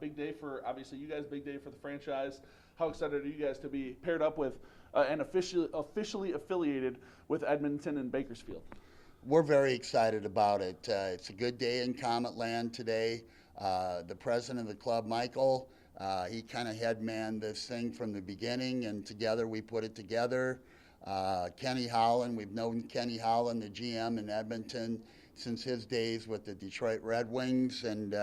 Big day for, obviously, you guys, big day for the franchise. How excited are you guys to be paired up with and officially affiliated with Edmonton and Bakersfield? We're very excited about it. It's a good day in Comet Land today. The president of the club, Michael, he kind of headmanned this thing from the beginning, and together we put it together. Kenny Holland, we've known Kenny Holland, the GM in Edmonton, since his days with the Detroit Red Wings, and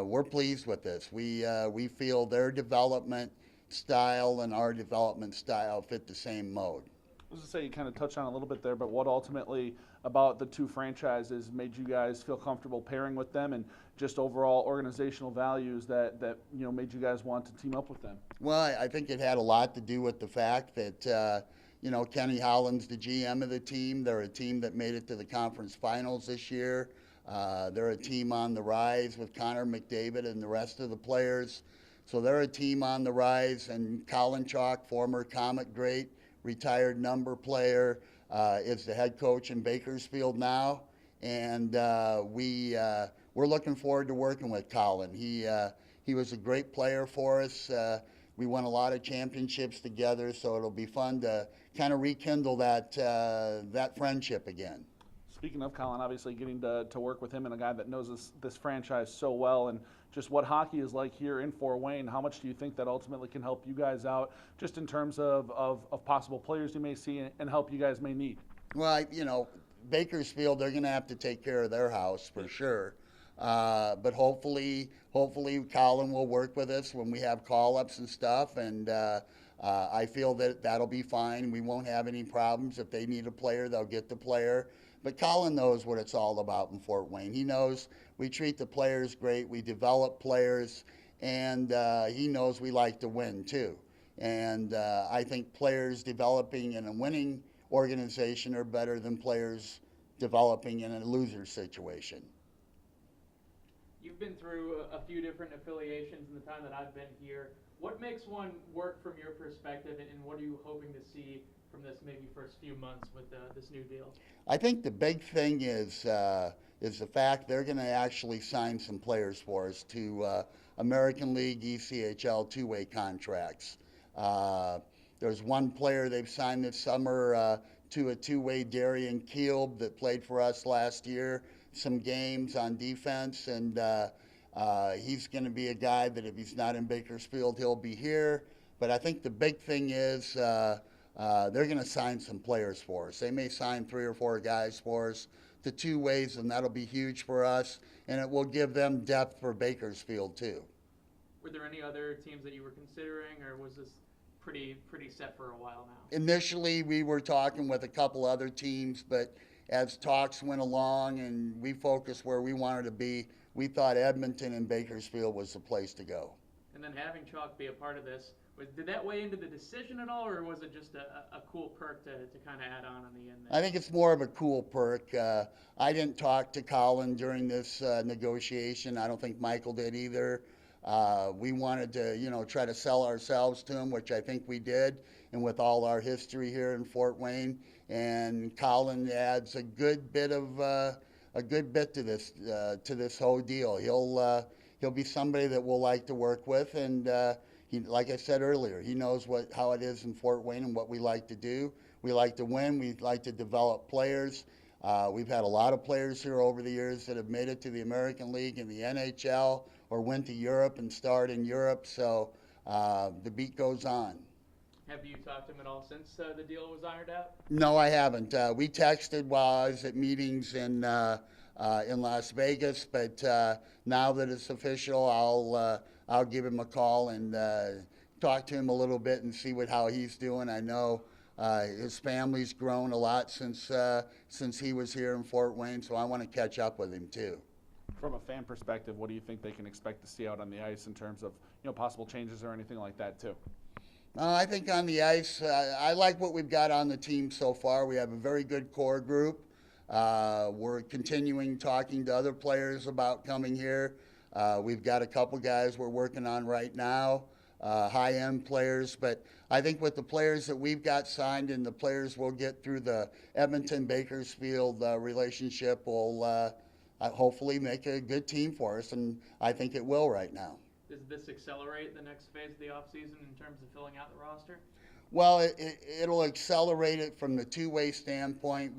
we're pleased with this. We feel their development style and our development style fit the same mode. I was going to say, you kind of touched on it a little bit there, but what ultimately about the two franchises made you guys feel comfortable pairing with them, and just overall organizational values that made you guys want to team up with them? Well, I think it had a lot to do with the fact that Kenny Holland's the GM of the team. They're a team that made it to the conference finals this year. They're a team on the rise with Connor McDavid and the rest of the players. So they're a team on the rise, and Colin Chalk, former Comet great, retired number player, is the head coach in Bakersfield now, and we're looking forward to working with Colin. He was a great player for us. We won a lot of championships together, so it'll be fun to kind of rekindle that friendship again. Speaking of Colin, obviously getting to work with him and a guy that knows this franchise so well, and just what hockey is like here in Fort Wayne, how much do you think that ultimately can help you guys out, just in terms of possible players you may see and help you guys may need? Well, Bakersfield, they're going to have to take care of their house for sure. But hopefully Colin will work with us when we have call-ups and stuff, and I feel that that'll be fine. We won't have any problems. If they need a player, they'll get the player. But Colin knows what it's all about in Fort Wayne. He knows we treat the players great, we develop players, and he knows we like to win too. And I think players developing in a winning organization are better than players developing in a loser situation. You've been through a few different affiliations in the time that I've been here. What makes one work from your perspective, and what are you hoping to see from this maybe first few months with this new deal? I think the big thing is the fact they're going to actually sign some players for us to American League, ECHL two-way contracts. There's one player they've signed this summer to a two-way, Darian Kielb, that played for us last year, some games on defense, and he's going to be a guy that if he's not in Bakersfield, he'll be here. But I think the big thing is they're going to sign some players for us. They may sign 3 or 4 guys for us, the two ways, and that'll be huge for us, and it will give them depth for Bakersfield too. Were there any other teams that you were considering, or was this pretty set for a while now? Initially, we were talking with a couple other teams, but as talks went along and we focused where we wanted to be, we thought Edmonton and Bakersfield was the place to go. And then having Chalk be a part of this, did that weigh into the decision at all, or was it just a cool perk to kind of add on the end there? I think it's more of a cool perk. I didn't talk to Colin during this negotiation. I don't think Michael did either. We wanted to, try to sell ourselves to him, which I think we did, and with all our history here in Fort Wayne. And Colin adds a good bit to this whole deal. He'll be somebody that we'll like to work with, and he, like I said earlier, he knows how it is in Fort Wayne and what we like to do. We like to win. We like to develop players. We've had a lot of players here over the years that have made it to the American League and the NHL, or went to Europe and starred in Europe. So the beat goes on. Have you talked to him at all since the deal was ironed out? No, I haven't. We texted while I was at meetings in Las Vegas, but now that it's official, I'll give him a call and talk to him a little bit and see how he's doing. I know his family's grown a lot since he was here in Fort Wayne, so I want to catch up with him too. From a fan perspective, what do you think they can expect to see out on the ice in terms of possible changes or anything like that too? I think on the ice, I like what we've got on the team so far. We have a very good core group. We're continuing talking to other players about coming here. We've got a couple guys we're working on right now, high-end players. But I think with the players that we've got signed and the players we'll get through the Edmonton-Bakersfield relationship will hopefully make a good team for us, and I think it will right now. does this accelerate the next phase of the offseason in terms of filling out the roster? Well, it'll accelerate it from the two-way standpoint.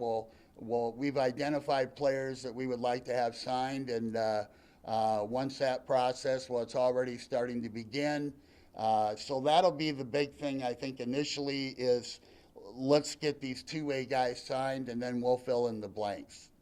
We've identified players that we would like to have signed, and once that process, it's already starting to begin. So that'll be the big thing, I think, initially is let's get these two-way guys signed, and then we'll fill in the blanks.